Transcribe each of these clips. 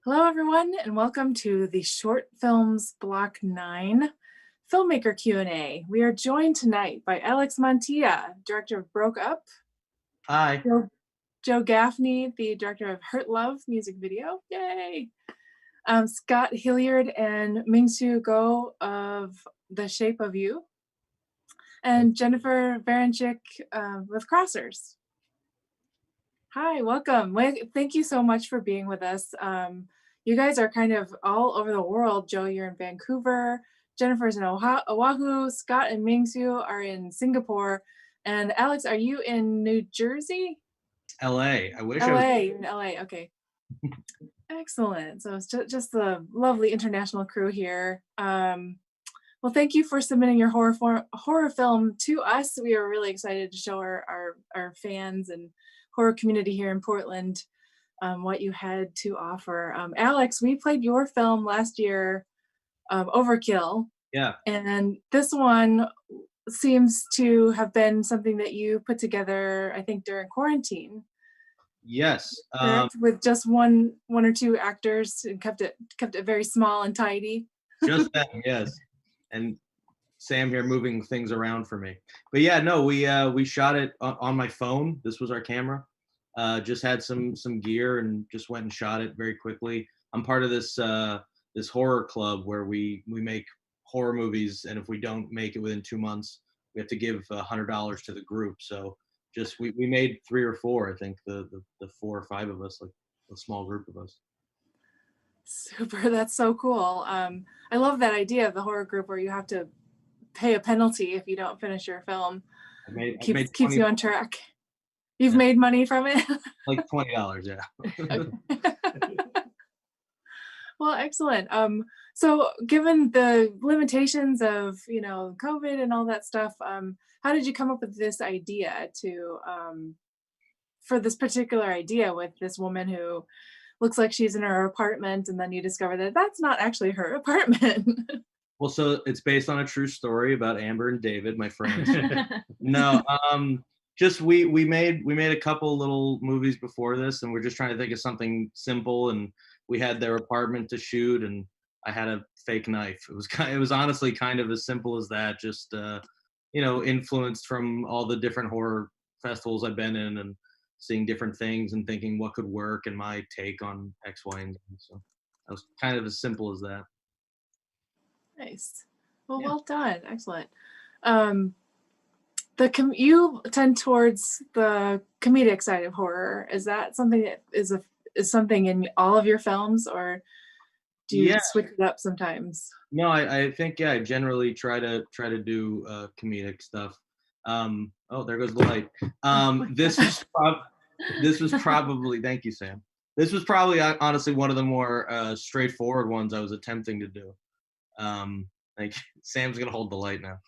Hello, everyone, and welcome to the Short Films Block 9 Filmmaker Q&A. We are joined tonight by Alex Mantilla, director of Broke Up, Hi. Joe Gaffney, the director of Hurt Love music video, yay! Scott Hilliard and Mingsu Go of The Shape of You, and Jennifer Baranchik with Crossers. Hi, welcome. Thank you so much for being with us. You guys are kind of all over the world. Joe, you're in Vancouver. Jennifer's in Oahu. Scott and Mingsu are in Singapore. And Alex, are you in New Jersey? LA. I wish I was. LA, in LA, okay. Excellent. So it's just the lovely international crew here. Well, thank you for submitting your horror film to us. We are really excited to show our fans and horror community here in Portland what you had to offer. Alex, we played your film last year, Overkill. Yeah. And this one seems to have been something that you put together, I think, during quarantine. Yes. Correct? With just one or two actors and kept it very small and tidy. Just that. Yes. And Sam here moving things around for me. But yeah, no, we shot it on my phone. This was our camera. Just had some gear and just went and shot it very quickly. I'm part of this this horror club where we make horror movies, and if we don't make it within 2 months, we have to give $100 to the group. So just we made 3 or 4, I think, the 4 or 5 of us, like a small group of us. Super, that's so cool. I love that idea of the horror group where you have to pay a penalty if you don't finish your film. I made Keeps 20, you on track. You've yeah, made money from it? like $20, yeah. Well, excellent. So given the limitations of, COVID and all that stuff, how did you come up with this idea for this particular idea with this woman who looks like she's in her apartment, and then you discover that that's not actually her apartment? Well, so it's based on a true story about Amber and David, my friends. No, just we made a couple little movies before this, and we're just trying to think of something simple. And we had their apartment to shoot, and I had a fake knife. It was honestly kind of as simple as that. Just influenced from all the different horror festivals I've been in, and seeing different things and thinking what could work and my take on X, Y, and Z. So that was kind of as simple as that. Nice. Well, Yeah. well done. Excellent. Um, you tend towards the comedic side of horror. Is that something that is something in all of your films, or do you Yeah. switch it up sometimes? No, I think, yeah, I generally try to do comedic stuff. Oh, there goes the light. This was probably, thank you, Sam. This was probably honestly one of the more straightforward ones I was attempting to do. Like Sam's gonna hold the light now.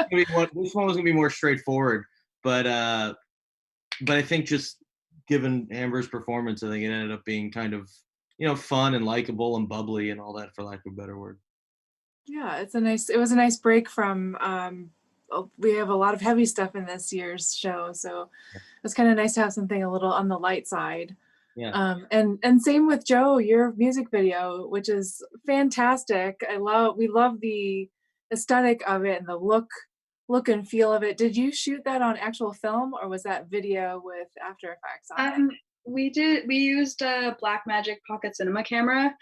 This one was gonna be more straightforward, but I think just given Amber's performance, I think it ended up being kind of fun and likable and bubbly and all that, for lack of a better word. Yeah, it was a nice break from we have a lot of heavy stuff in this year's show, so it's kind of nice to have something a little on the light side. Yeah. And same with Joe, your music video, which is fantastic. We love the aesthetic of it and the look and feel of it. Did you shoot that on actual film, or was that video with After Effects on it? Um, we used a Blackmagic Pocket Cinema camera,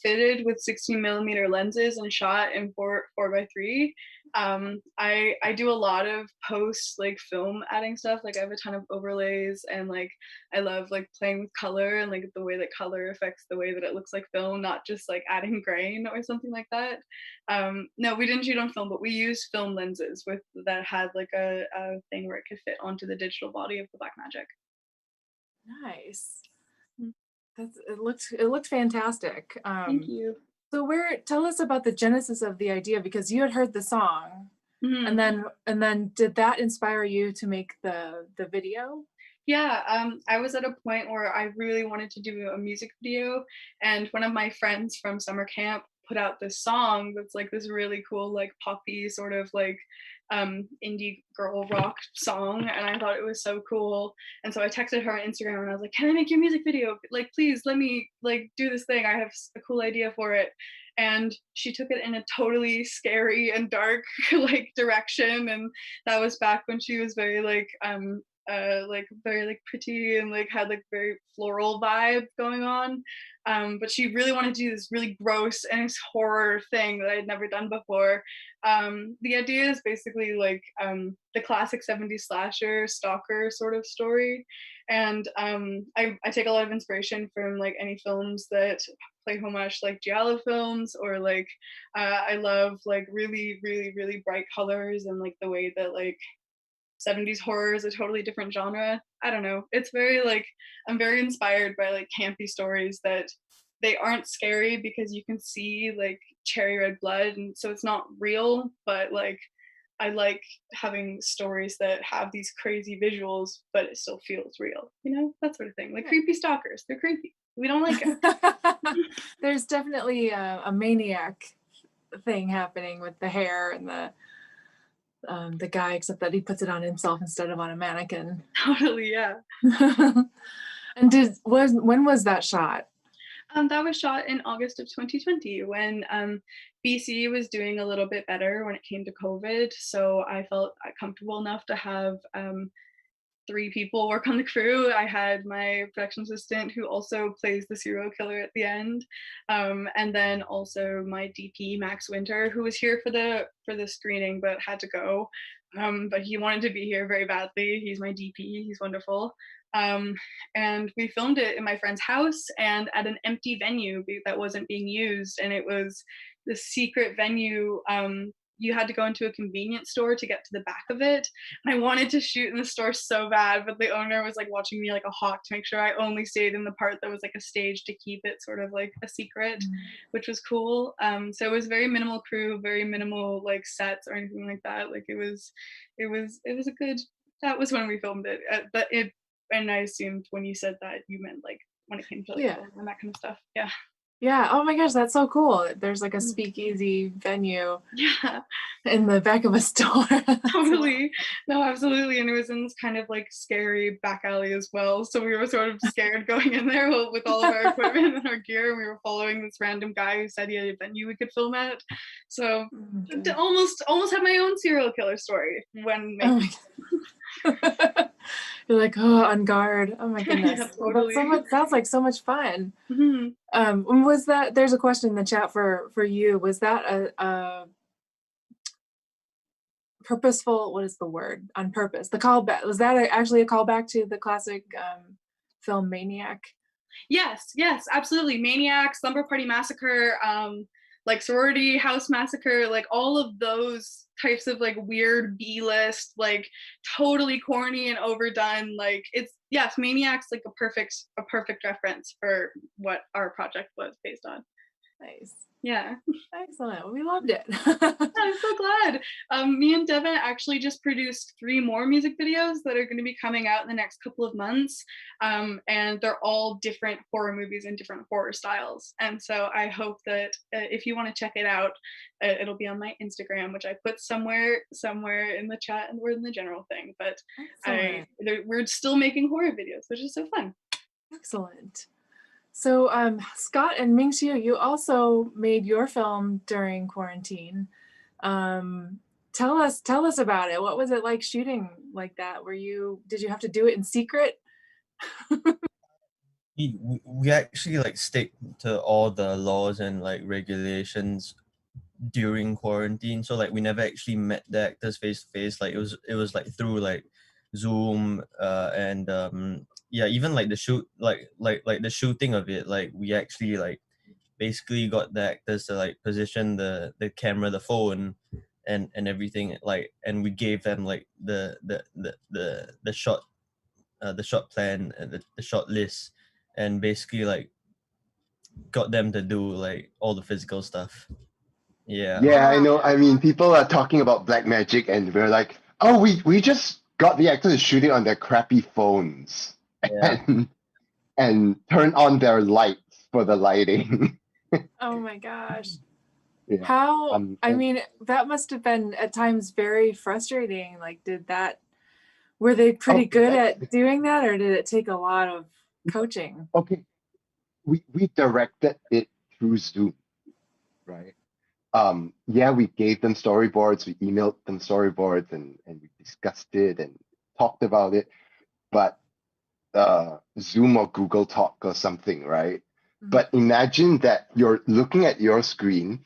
fitted with 16mm lenses and shot in 4x3. I do a lot of post like film adding stuff. Like I have a ton of overlays, and like I love like playing with color and like the way that color affects the way that it looks like film, not just like adding grain or something like that. No, we didn't shoot on film, but we used film lenses with that had like a thing where it could fit onto the digital body of the Blackmagic. Nice. It looked fantastic. Thank you. So tell us about the genesis of the idea, because you had heard the song, Mhm. and then did that inspire you to make the video? Yeah, I was at a point where I really wanted to do a music video, and one of my friends from summer camp put out this song that's like this really cool, like poppy sort of like indie girl rock song, and I thought it was so cool. And so I texted her on Instagram and I was like, can I make your music video? Like, please let me like do this thing. I have a cool idea for it. And she took it in a totally scary and dark like direction. And that was back when she was very like very like pretty and like had like very floral vibe going on. But she really wanted to do this really gross and horror thing that I had never done before. The idea is basically like the classic 70s slasher stalker sort of story. And I take a lot of inspiration from like any films that play homage like giallo films, or like I love like really really really bright colors, and like the way that like 70s horror is a totally different genre. I don't know. It's very like, I'm very inspired by like campy stories that they aren't scary because you can see like cherry red blood, and so it's not real, but like I like having stories that have these crazy visuals but it still feels real, you know, that sort of thing. Like creepy stalkers, they're creepy, we don't like it. There's definitely a maniac thing happening with the hair and the guy, except that he puts it on himself instead of on a mannequin. Totally, yeah. And when was that shot? That was shot in August of 2020 when BC was doing a little bit better when it came to COVID. So I felt comfortable enough to have 3 people work on the crew. I had my production assistant who also plays the serial killer at the end, and then also my DP Max Winter, who was here for the screening but had to go. But he wanted to be here very badly. He's my DP. He's wonderful. And we filmed it in my friend's house and at an empty venue that wasn't being used, and it was this secret venue. You had to go into a convenience store to get to the back of it. And I wanted to shoot in the store so bad, but the owner was like watching me like a hawk to make sure I only stayed in the part that was like a stage to keep it sort of like a secret, which was cool. So it was very minimal crew, very minimal like sets or anything like that. Like it was a good, that was when we filmed it. And I assumed when you said that you meant like when it came to like film and that kind of stuff. Yeah. Yeah. Oh my gosh, that's so cool. There's like a speakeasy venue. Yeah. In the back of a store. Totally. No, absolutely. And it was in this kind of like scary back alley as well. So we were sort of scared going in there with all of our equipment and our gear. And we were following this random guy who said he had a venue we could film at. So almost had my own serial killer story when making You're like, oh, on guard. Oh my goodness. Yeah, totally. Sounds like so much fun. Mm-hmm. Was that, there's a question in the chat for you. Was that a purposeful, what is the word? On purpose. The callback, was that actually a callback to the classic film Maniac? Yes, absolutely. Maniac, Slumber Party Massacre, like Sorority House Massacre, like all of those types of like weird B-list, like totally corny and overdone. Like it's, yes, Maniac's like a perfect reference for what our project was based on. Nice. Yeah. Excellent. We loved it. I'm so glad. Me and Devin actually just produced 3 more music videos that are going to be coming out in the next couple of months. And they're all different horror movies and different horror styles. And so I hope that if you want to check it out, it'll be on my Instagram, which I put somewhere in the chat and we're in the general thing. But we're still making horror videos, which is so fun. Excellent. So Scott and Mingxiu, you also made your film during quarantine. Tell us about it. What was it like shooting like that? Did you have to do it in secret? we actually like stick to all the laws and like regulations during quarantine. So like we never actually met the actors face to face. Like it was like through like Zoom and yeah, even like the shoot like the shooting of it, like we actually like basically got the actors to like position the camera, the phone and everything, like, and we gave them like the shot plan and the shot list, and basically like got them to do like all the physical stuff. Yeah. Yeah, I know. I mean, people are talking about black magic and we're like, oh, we just got the actors to shoot it on their crappy phones. Yeah. and turn on their lights for the lighting. Oh my gosh. Yeah. How, I And- mean, that must have been at times very frustrating. Like, were they pretty good at doing that, or did it take a lot of coaching? Okay, we directed it through Zoom, right? Yeah, we gave them storyboards, we emailed them storyboards, and we discussed it and talked about it. But Zoom or Google Talk or something, right? Mhm. But imagine that you're looking at your screen,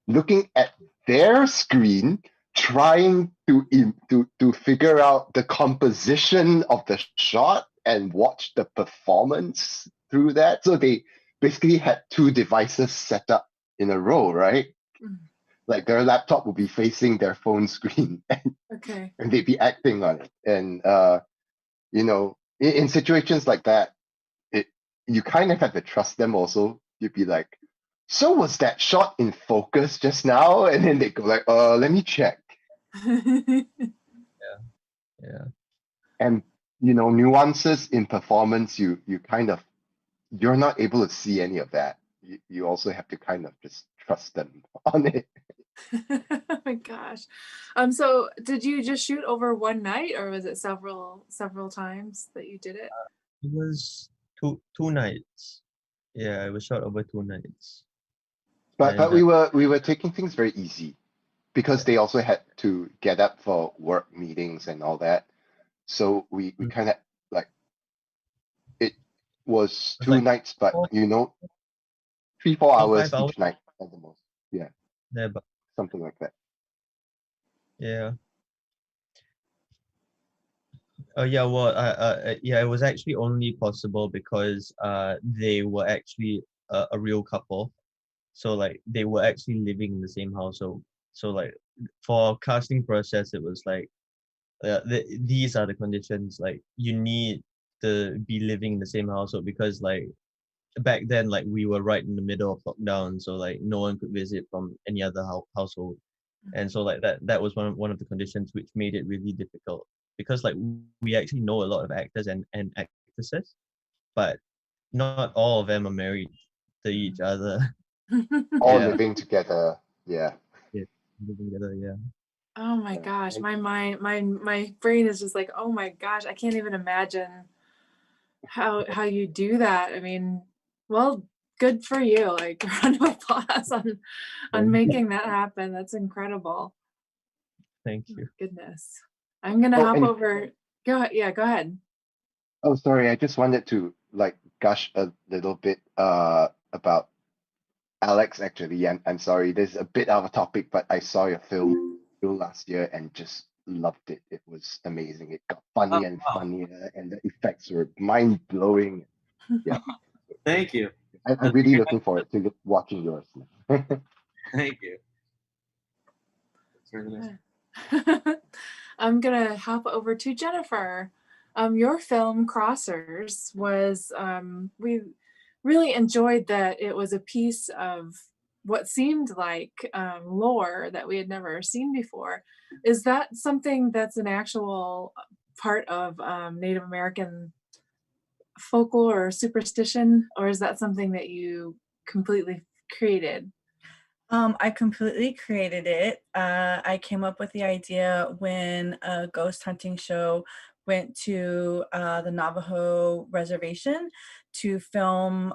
looking at their screen, trying to figure out the composition of the shot and watch the performance through that. So they basically had two devices set up in a row, right? Mhm. Like their laptop would be facing their phone screen Okay. and they'd be acting on it. And you know, in situations like that, it you kind of have to trust them also. You'd be like, so was that shot in focus just now? And then they go like, let me check. Yeah. And nuances in performance, you're not able to see any of that. You also have to kind of just trust them on it. Oh my gosh. So did you just shoot over one night, or was it several times that you did it? It was two nights. Yeah, it was shot over 2 nights. But And we were taking things very easy because they also had to get up for work meetings and all that. So we Mm. kind of like it was It's 2 like nights, but 4, 3-4 hours 5 hours each night at the most. Yeah, there, but something like that. yeah. Oh yeah, well, yeah, it was actually only possible because they were actually a real couple, so like they were actually living in the same household. So like for casting process, it was like these are the conditions. Like you need to be living in the same household because like back then, like we were right in the middle of lockdown, so like no one could visit from any other household, and so like that was one of the conditions which made it really difficult because like we actually know a lot of actors and actresses, but not all of them are married to each other. All Yeah, living together. Yeah. yeah, living together. Yeah, Oh my Yeah. gosh, And- my mind, my brain is just like, oh my gosh, I can't even imagine how you do that. I mean, well, good for you. Like, round of applause on Thank you. making that happen. That's incredible. thank Oh my you. goodness. I'm gonna Oh, hop and over. Go ahead. Yeah, go ahead. oh, sorry, I just wanted to like gush a little bit about Alex actually. I'm sorry, this is a bit out of topic, but I saw your film last year and just loved it. It was amazing. It got Oh, funnier and wow. funnier, and the effects were mind blowing. Yeah, Thank you. I'm That's really very looking forward to watching yours. Thank you. That's very nice. I'm gonna hop over to Jennifer. Your film Crossers was we really enjoyed that it was a piece of what seemed like lore that we had never seen before. Is that something that's an actual part of Native American folklore or superstition, or is that something that you completely created? I completely created it. I came up with the idea when a ghost hunting show went to the Navajo reservation to film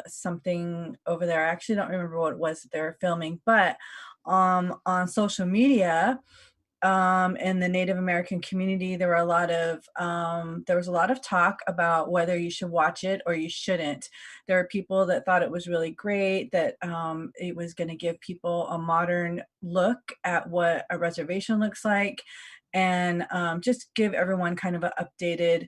something over there. I actually don't remember what it was that they were filming, but on social media, in the Native American community, there was a lot of talk about whether you should watch it or you shouldn't. There are people that thought it was really great, that it was going to give people a modern look at what a reservation looks like, and just give everyone kind of an updated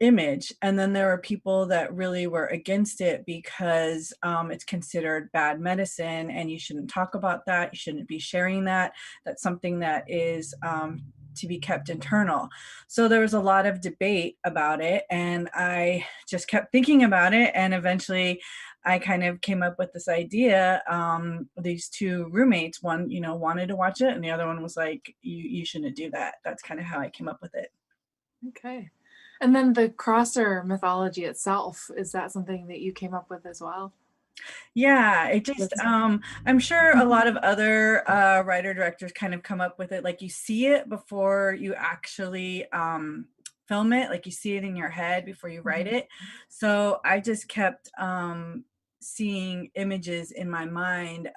image. And then there are people that really were against it because it's considered bad medicine and you shouldn't talk about that. You shouldn't be sharing that. That's something that is to be kept internal. So there was a lot of debate about it, and I just kept thinking about it, and eventually I kind of came up with this idea. These two roommates, one, wanted to watch it, and the other one was like, you shouldn't do that. That's kind of how I came up with it. Okay. And then the crosser mythology itself, is that something that you came up with as well? Yeah, it just That's- I'm sure a lot of other writer directors kind of come up with it, like you see it before you actually film it, like you see it in your head before you write it. So I just kept seeing images in my mind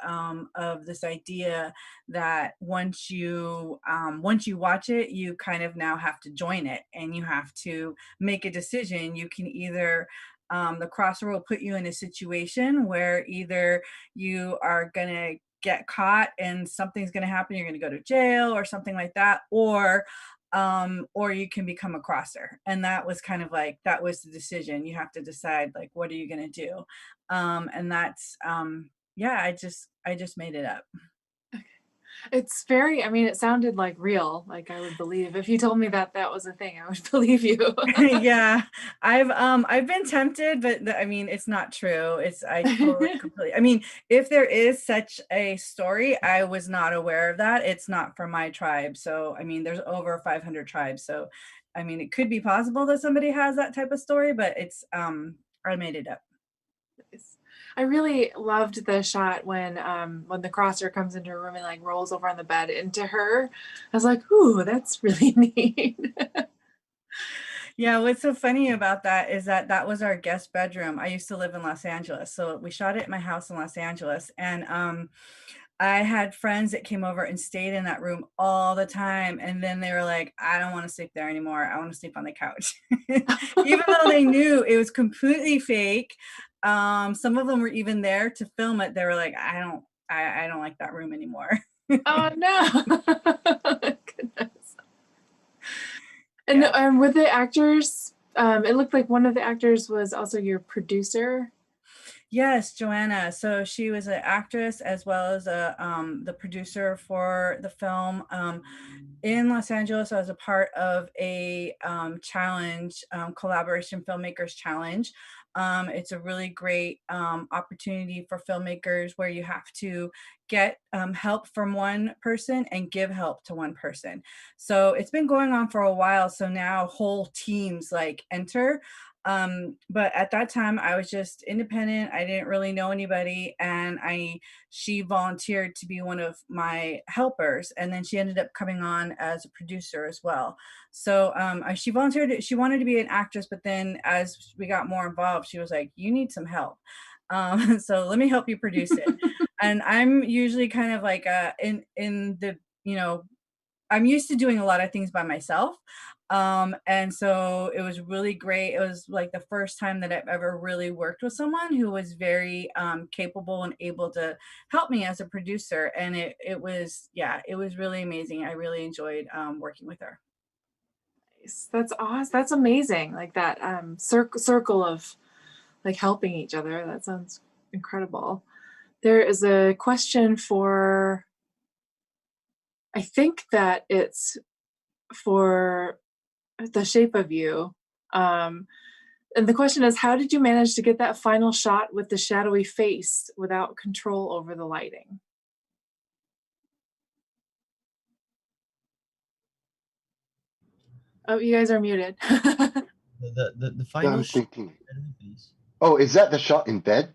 of this idea that once you watch it, you kind of now have to join it and you have to make a decision. You can either the crosser will put you in a situation where either you are going to get caught and something's going to happen, you're going to go to jail or something like that, or you can become a crosser. And that was kind of like, that was the decision. You have to decide, like, what are you going to do? And that's yeah, I just made it up. It's very, I mean, it sounded like real. Like I would believe if you told me that that was a thing, I would believe you. Yeah, I've been tempted, but I mean, it's not true. It's I totally completely. I mean, if there is such a story, I was not aware of that. It's not from my tribe, so I mean, there's over 500 tribes. So, I mean, it could be possible that somebody has that type of story, but it's I made it up. Nice. I really loved the shot when the crosser comes into her room and like rolls over on the bed into her. I was like, ooh, that's really neat. Yeah, what's so funny about that is that that was our guest bedroom. I used to live in Los Angeles, so we shot it at my house in Los Angeles, and I had friends that came over and stayed in that room all the time, and then they were like, "I don't want to sleep there anymore. I want to sleep on the couch," even though they knew it was completely fake. Some of them were even there to film it. They were like, I don't like that room anymore." Oh no. Goodness. And Yeah. with the actors, it looked like one of the actors was also your producer. Yes, Joanna. So she was an actress as well as the producer for the film. In Los Angeles, I was a part of a challenge, collaboration filmmakers challenge. It's a really great opportunity for filmmakers where you have to get help from one person and give help to one person. So it's been going on for a while. So now whole teams like enter. But at that time I was just independent. I didn't really know anybody, and she volunteered to be one of my helpers, and then she ended up coming on as a producer as well. So she volunteered. She wanted to be an actress, but then as we got more involved, she was like, "You need some help." So let me help you produce it. And I'm usually kind of like in the I'm used to doing a lot of things by myself. And so it was really great. It was like the first time that I've ever really worked with someone who was very capable and able to help me as a producer. And it was, yeah, it was really amazing. I really enjoyed working with her. Nice. That's awesome. That's amazing. Like that circle of like helping each other. That sounds incredible. There is a question for, I think that it's for The Shape of You. And the question is, how did you manage to get that final shot with the shadowy face without control over the lighting? Oh, you guys are muted. The Yeah, final I'm shot. thinking. Oh, is that the shot in bed?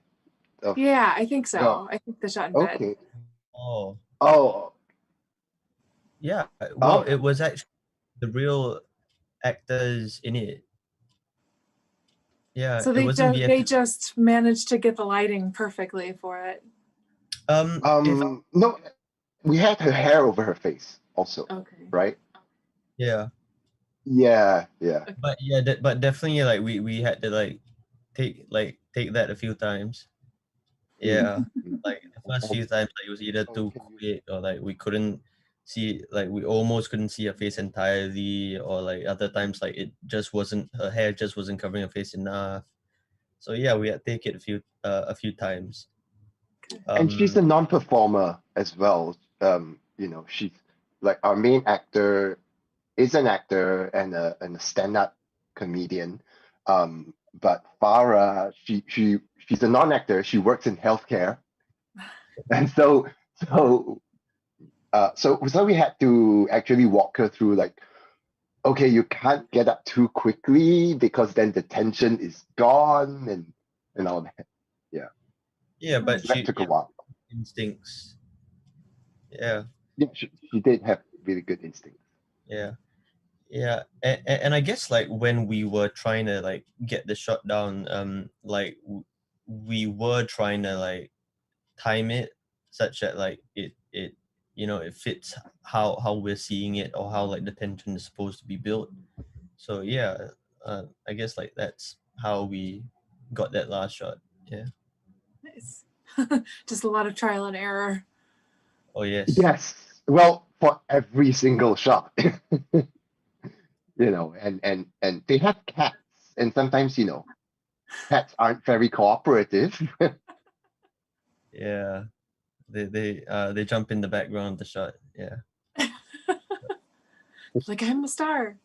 Of, Yeah, I think so. no. I think the shot in bed. Okay. Oh, Oh, yeah. Well, um, it was actually the real actors in it. Yeah, So it wasn't they VFX. just managed to get the lighting perfectly for it. If no, we had her hair over her face also, Okay. right? yeah, Yeah, yeah. but yeah, but definitely like we had to take that a few times. Yeah, Mm. like the first few times, like it was either Oh, too can you? quick or like we couldn't see, like we almost couldn't see her face entirely, or like other times like it just wasn't, her hair just wasn't covering her face enough. So yeah, we had to take it a few times. And she's Um, a non-performer as well. She's like our main actor is an actor and a stand-up comedian. But Farah, she's a non-actor. She works in healthcare, and so we had to actually walk her through like, okay, you can't get up too quickly because then the tension is gone and all that. Yeah. Yeah, but That took a while. instincts. Yeah, Yeah, she did have really good instincts. yeah, yeah. And I guess like when we were trying to like get the shot down, like we were trying to like time it such that like it it fits how we're seeing it or how like the tension is supposed to be built. So yeah, I guess like that's how we got that last shot. Yeah. Nice. Just a lot of trial and error. Oh yes. Yes. Well, for every single shot. And they have cats, and sometimes, cats aren't very cooperative. Yeah. They jump in the background of the shot. Yeah. Like, I'm a star.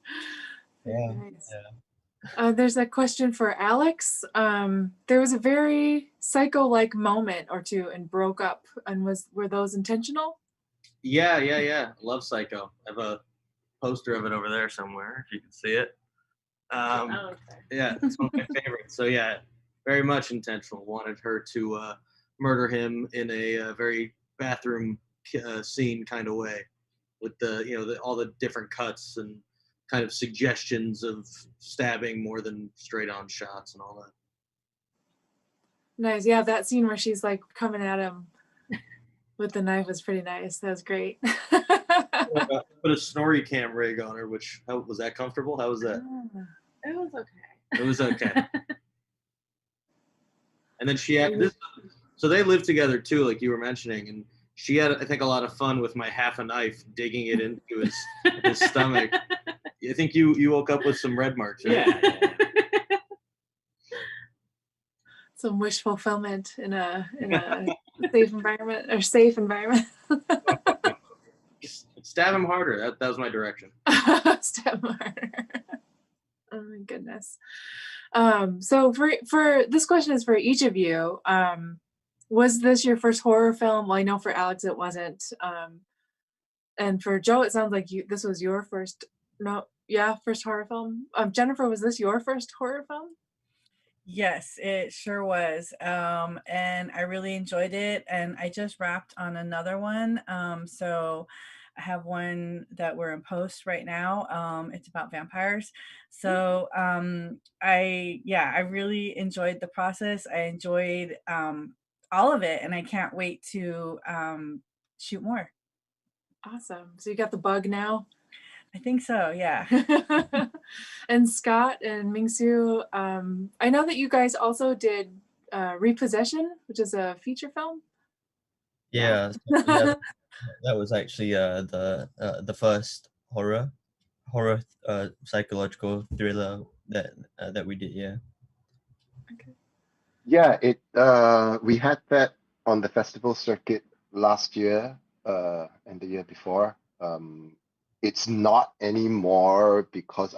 Very Yeah. nice. There's a question for Alex. There was a very psycho-like moment or two and broke up, and were those intentional? Yeah. Love Psycho. I have a poster of it over there somewhere, if you can see it. Yeah, it's one of my favorites. So yeah, very much intentional. Wanted her to murder him in a very bathroom scene kind of way, with all the different cuts and kind of suggestions of stabbing more than straight on shots and all that. Nice. Yeah, that scene where she's like coming at him with the knife was pretty nice. That was great. Put a snorri cam rig on her, which how was that comfortable? How was that? It was okay. It was okay. And then she had this. So they lived together too, like you were mentioning, and she had, I think, a lot of fun with my half a knife, digging it into his stomach. I think you woke up with some red marks, right? Yeah. Some wish fulfillment in a safe environment or safe environment. Stab him harder. That was my direction. Stab him harder. Oh my goodness. So for this question is for each of you. Was this your first horror film? Well, I know for Alex it wasn't. And for Joe, it sounds like this was your first. No, yeah, first horror film. Jennifer, was this your first horror film? Yes, it sure was. And I really enjoyed it. And I just wrapped on another one. So I have one that we're in post right now. It's about vampires. So I really enjoyed the process. I enjoyed all of it, and I can't wait to shoot more. Awesome. So you got the bug now? I think so, yeah. And Scott and Mingsu, I know that you guys also did Repossession, which is a feature film. Yeah. Yeah, that was actually the first horror psychological thriller that we did. Yeah. Okay. Yeah, we had that on the festival circuit last year, and the year before. It's not anymore because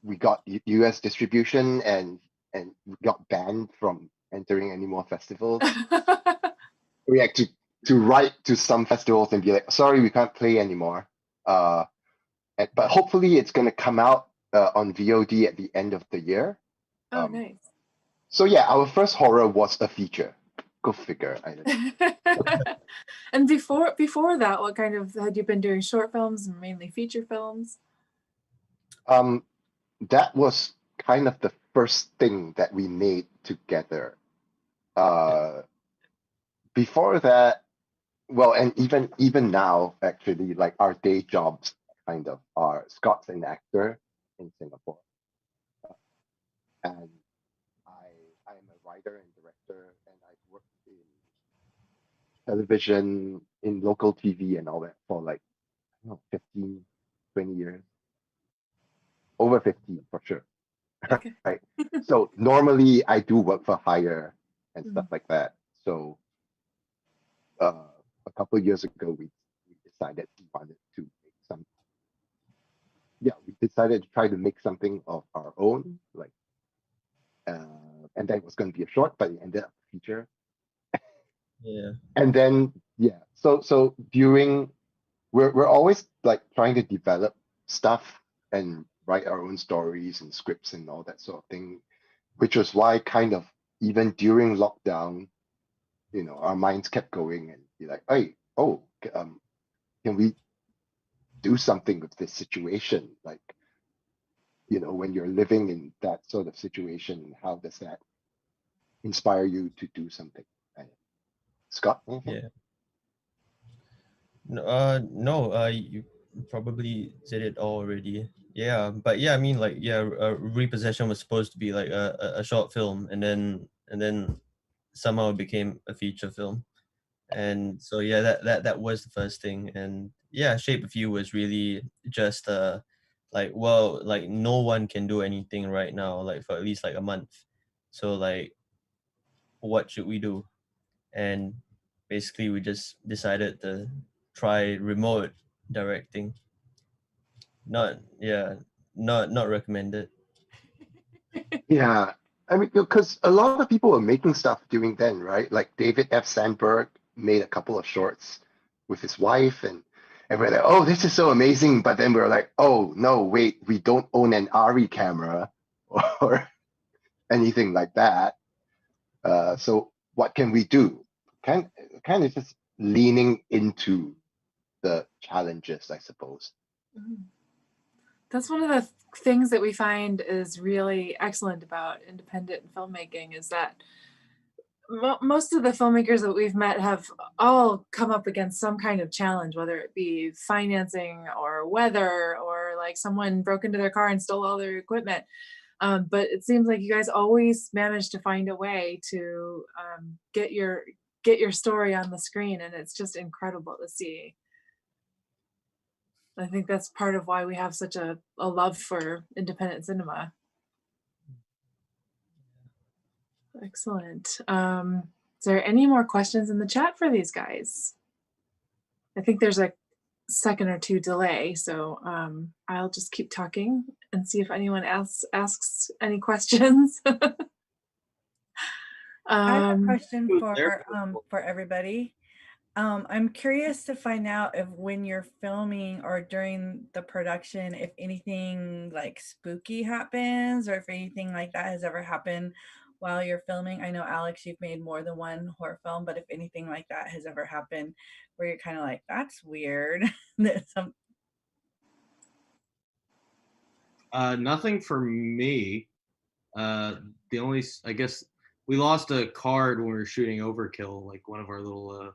we got US distribution and we got banned from entering any more festivals. We had to write to some festivals and be like, sorry, we can't play anymore. But hopefully it's gonna come out on VOD at the end of the year. Oh, nice. So yeah, our first horror was a feature. Go figure. I don't know. And before that, what kind of had you been doing? Short films, mainly feature films? That was kind of the first thing that we made together. Before that, well, and even now, actually, like our day jobs kind of are. Scott's an actor in Singapore, and I am a writer and director, and I've worked in television, in local TV and all that for like, I don't know, 15, 20 years. Over 15 for sure. Okay. Right. So normally I do work for hire and stuff like that. So a couple of years ago we decided we wanted to make some. Yeah, we decided to try to make something of our own, like, and then it was going to be a short, but it ended up a feature. Yeah. And then yeah, so during we're always like trying to develop stuff and write our own stories and scripts and all that sort of thing, which was why kind of even during lockdown you know, our minds kept going and be like, hey, oh, can we do something with this situation? Like, you know, when you're living in that sort of situation, how does that inspire you to do something? Scott, anything? Yeah. No, you probably did it already. Yeah, but yeah, I mean, like, yeah, Repossession was supposed to be like a short film, and then somehow it became a feature film. And so yeah, that was the first thing. And yeah, Shape of You was really just like, well, like no one can do anything right now, like for at least like a month. So like, what should we do? And basically we just decided to try remote directing. Not yeah, not recommended. Yeah. I mean, because a lot of people were making stuff during then, right? Like David F. Sandberg made a couple of shorts with his wife, and we're like, oh, this is so amazing. But then we're like, oh, no, wait, we don't own an ARRI camera or anything like that. So what can we do? Kind of just leaning into the challenges, I suppose. Mhm. That's one of the things that we find is really excellent about independent filmmaking is that most of the filmmakers that we've met have all come up against some kind of challenge, whether it be financing or weather or like someone broke into their car and stole all their equipment. But it seems like you guys always manage to find a way to get your story on the screen, and it's just incredible to see. I think that's part of why we have such a love for independent cinema. Excellent. Is there any more questions in the chat for these guys? I think there's a second or two delay, so I'll just keep talking and see if anyone else asks any questions. I have a question There- for everybody. I'm curious to find out if when you're filming or during the production, if anything like spooky happens or if anything like that has ever happened while you're filming. I know, Alex, you've made more than one horror film, but if anything like that has ever happened where you're kind of like, that's weird. that some Nothing for me. The only, I guess, we lost a card when we were shooting Overkill, like one of our little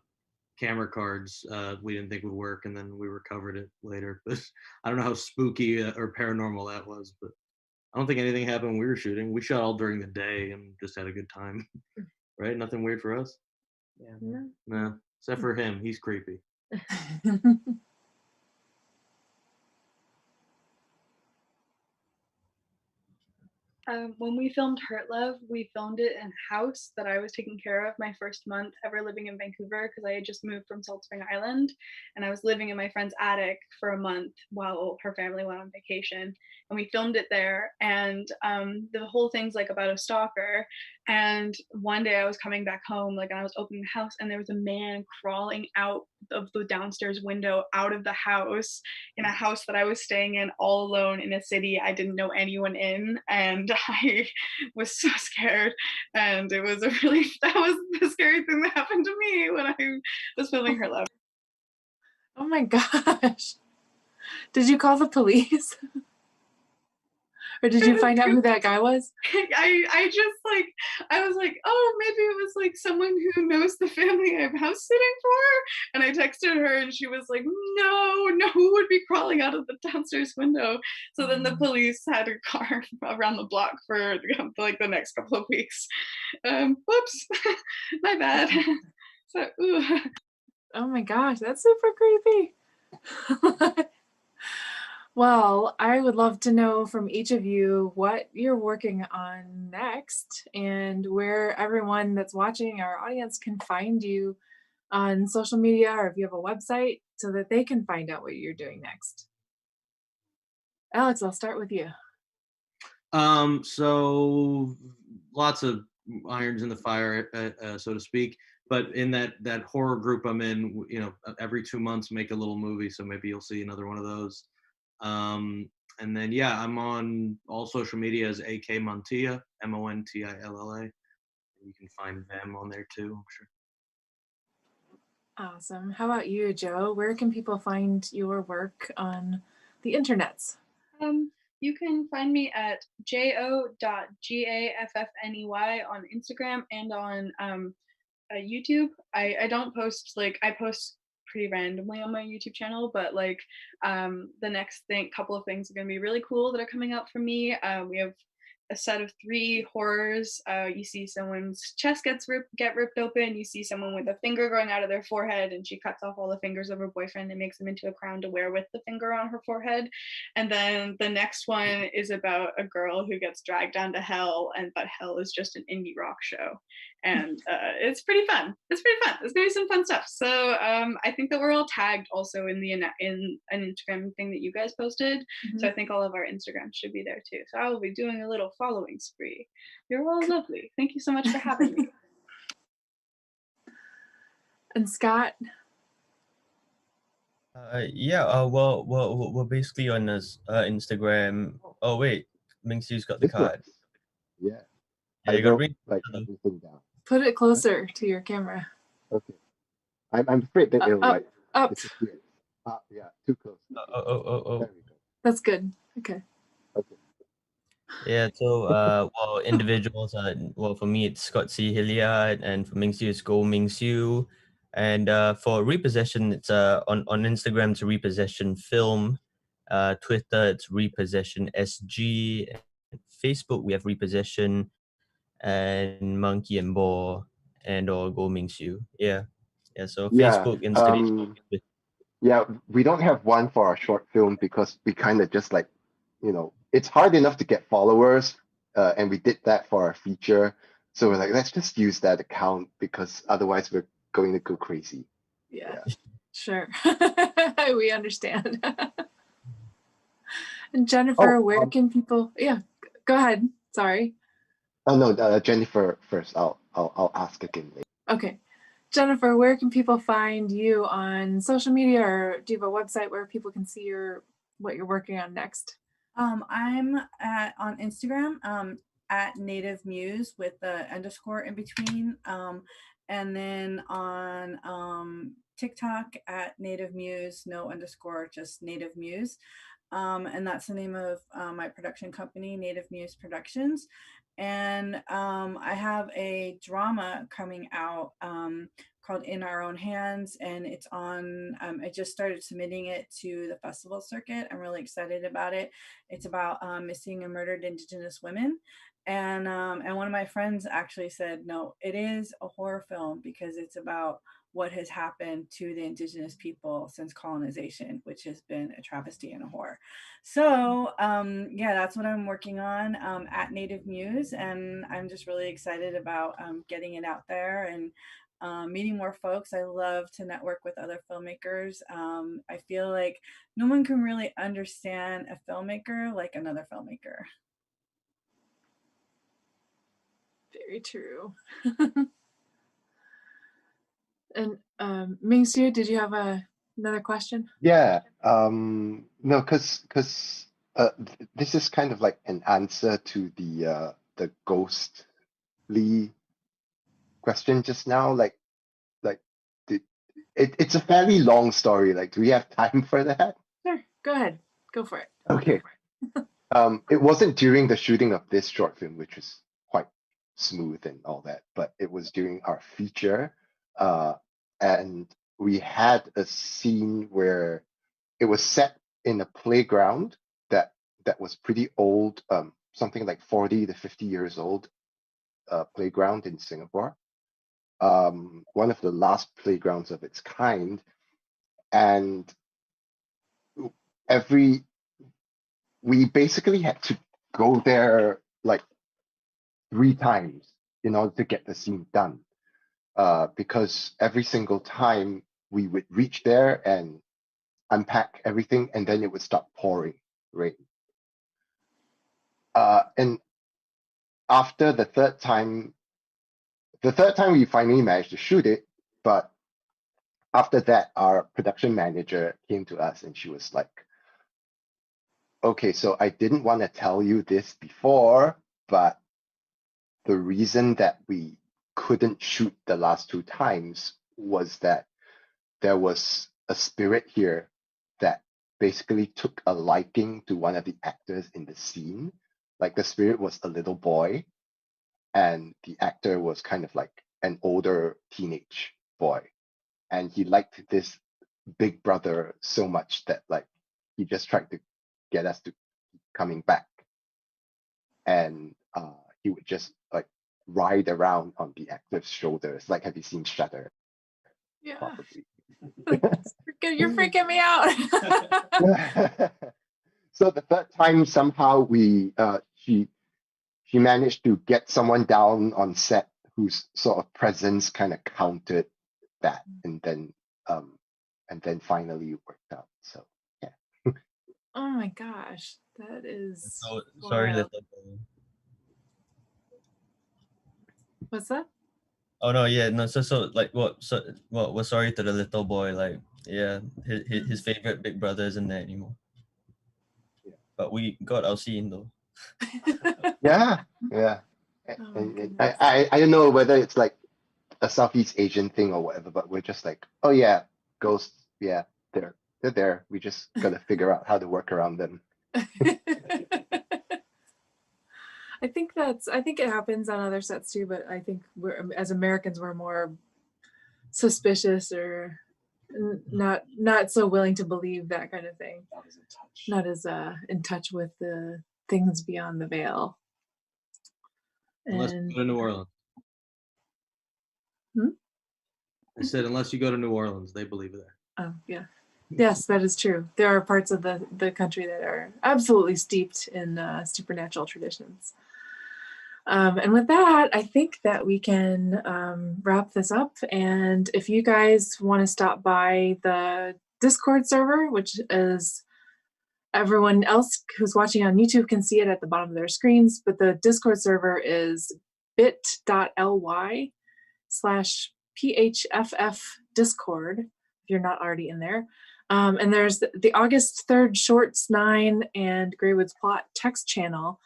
camera cards. We didn't think would work, and then we recovered it later. But I don't know how spooky or paranormal that was, but I don't think anything happened when we were shooting. We shot all during the day and just had a good time, right? Nothing weird for us. Yeah. No. No, except for him. He's creepy. When we filmed Hurt Love, we filmed it in a house that I was taking care of my first month ever living in Vancouver because I had just moved from Salt Spring Island and I was living in my friend's attic for a month while her family went on vacation. And we filmed it there. And the whole thing's like about a stalker. And one day I was coming back home, like, and I was opening the house and there was a man crawling out of the downstairs window out of the house in a house that I was staying in all alone in a city I didn't know anyone in. And I was so scared. And it was that was the scary thing that happened to me when I was filming Her Love. Oh my gosh. Did you call the police? Or did you find out who that guy was? I just like, I was like, oh, maybe it was like someone who knows the family I'm house sitting for. And I texted her and she was like, no, who would be crawling out of the downstairs window? So then the police had a car around the block for like the next couple of weeks. Whoops, my bad. So, ooh. Oh my gosh, that's super creepy. Well, I would love to know from each of you what you're working on next and where everyone that's watching, our audience, can find you on social media or if you have a website so that they can find out what you're doing next. Alex, I'll start with you. So lots of irons in the fire, so to speak. But in that horror group I'm in, you know, every 2 months make a little movie. So maybe you'll see another one of those. And then yeah, I'm on all social media as AK Montilla, Montilla. You can find them on there too, I'm sure. Awesome. How about you, Joe? Where can people find your work on the internets? You can find me at jo.gaffney on Instagram and on YouTube. I don't post, like, I post pretty randomly on my YouTube channel, but like the next couple of things are going to be really cool that are coming out from me. We have a set of 3 horrors. You see someone's chest get ripped open. You see someone with a finger growing out of their forehead, and she cuts off all the fingers of her boyfriend and makes them into a crown to wear with the finger on her forehead. And then the next one is about a girl who gets dragged down to hell, but hell is just an indie rock show. And it's pretty fun. It's pretty fun. It's gonna be some fun stuff. So I think that we're all tagged also in an Instagram thing that you guys posted. So I think all of our Instagrams should be there too. So I will be doing a little following spree. You're all lovely. Thank you so much for having me. And Scott? Well, basically on this Instagram. Oh wait, Mingxiu's got the This card. works. Yeah. Yeah, I you gotta wrote bring. like everything down. Put it closer to your camera. Okay. I'm afraid that it'll like Up. disappear. Yeah, too close. Oh. There we go. That's good. Okay. Okay. Yeah, so well, individuals well, for me it's Scott C. Hilliard, and for Mingxiu it's Go Mingxiu. And for Repossession, it's on Instagram it's Repossession Film, Twitter it's Repossession SG, and Facebook we have Repossession and Monkey and Boar and or Go Mingxiu. Yeah. So Yeah. Facebook, Instagram. Yeah, we don't have one for our short film because we kind of just like, it's hard enough to get followers, and we did that for our feature. So we're like, let's just use that account because otherwise we're going to go crazy. Yeah. Sure. We understand. And Jennifer, where can people? Yeah, go ahead. Sorry. Oh no, Jennifer first. I'll ask again later. Okay. Jennifer, where can people find you on social media, or do you have a website where people can see what you're working on next? I'm on Instagram at Native Muse with the underscore in between, and then on TikTok at Native Muse, no underscore, just Native Muse. And that's the name of my production company, Native Muse Productions. And I have a drama coming out called In Our Own Hands, and it's on, I just started submitting it to the festival circuit. I'm really excited about it. It's about missing and murdered Indigenous women. And one of my friends actually said, no, it is a horror film because it's about what has happened to the Indigenous people since colonization, which has been a travesty and a horror. So yeah, that's what I'm working on at Native Muse, and I'm just really excited about getting it out there and meeting more folks. I love to network with other filmmakers. I feel like no one can really understand a filmmaker like another filmmaker. Very true. And Mingxiu, did you have another question? Yeah. No, because this is kind of like an answer to the ghostly question just now. Like it's a fairly long story. Like, do we have time for that? Sure. Go ahead. Go for it. Okay. It wasn't during the shooting of this short film, which was quite smooth and all that, but it was during our feature. And we had a scene where it was set in a playground that was pretty old, something like 40 to 50 years old playground in Singapore. One of the last playgrounds of its kind. And we basically had to go there like 3 times in order to get the scene done. Because every single time we would reach there and unpack everything, and then it would start pouring rain. And after the third time we finally managed to shoot it, but after that, our production manager came to us and she was like, okay, so I didn't want to tell you this before, but the reason that we couldn't shoot the last 2 times was that there was a spirit here that basically took a liking to one of the actors in the scene. Like the spirit was a little boy, and the actor was kind of like an older teenage boy, and he liked this big brother so much that like he just tried to get us to coming back, and he would just like ride around on the actor's shoulders. Like, have you seen Shudder? Yeah. Probably. You're freaking me out. So the third time somehow she managed to get someone down on set whose sort of presence kind of countered that, and then finally it worked out. So yeah. Oh my gosh, that is So sorry, wild. little boy. What's that? Oh no, yeah, no. So like what? So what? We're sorry to the little boy. Like yeah, his favorite big brother isn't there anymore. Yeah. But we got our scene though. Yeah. Yeah. Oh my And goodness. I don't know whether it's like a Southeast Asian thing or whatever, but we're just like, oh yeah, ghosts, yeah, they're there. We just gotta figure out how to work around them. I think it happens on other sets too, but I think we're, as Americans, we're more suspicious or not so willing to believe that kind of thing. Not as in touch with the things beyond the veil. Unless you And go to New Orleans. I said, unless you go to New Orleans, they believe it there. oh yeah, yes, that is true. There are parts of the country that are absolutely steeped in supernatural traditions. And with that, I think that we can wrap this up. And if you guys want to stop by the Discord server, which is everyone else who's watching on YouTube can see it at the bottom of their screens, but the Discord server is bit.ly/PHFF Discord, if you're not already in there. And there's the August 3rd Shorts 9 and Greywood's Plot text channel.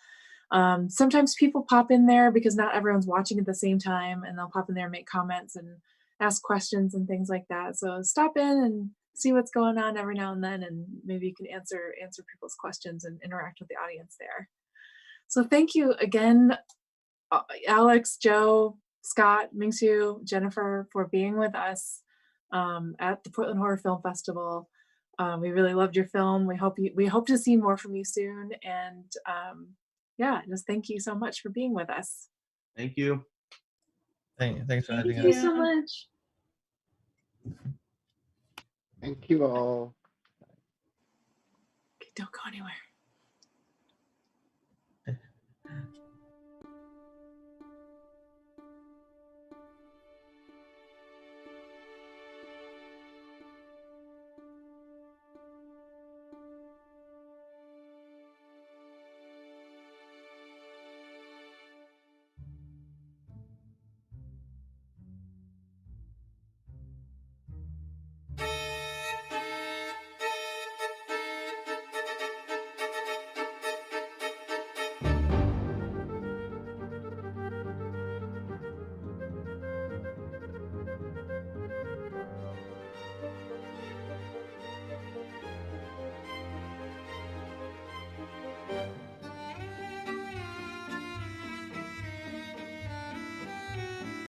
Sometimes people pop in there because not everyone's watching at the same time, and they'll pop in there and make comments and ask questions and things like that. So stop in and see what's going on every now and then, and maybe you can answer people's questions and interact with the audience there. So thank you again, Alex, Joe, Scott, Mingsu, Jennifer, for being with us at the Portland Horror Film Festival. We really loved your film. We hope to see more from you soon, and yeah, just thank you so much for being with us. Thank you. Thanks for having Thank you us. so much. Thank you all. Okay, don't go anywhere.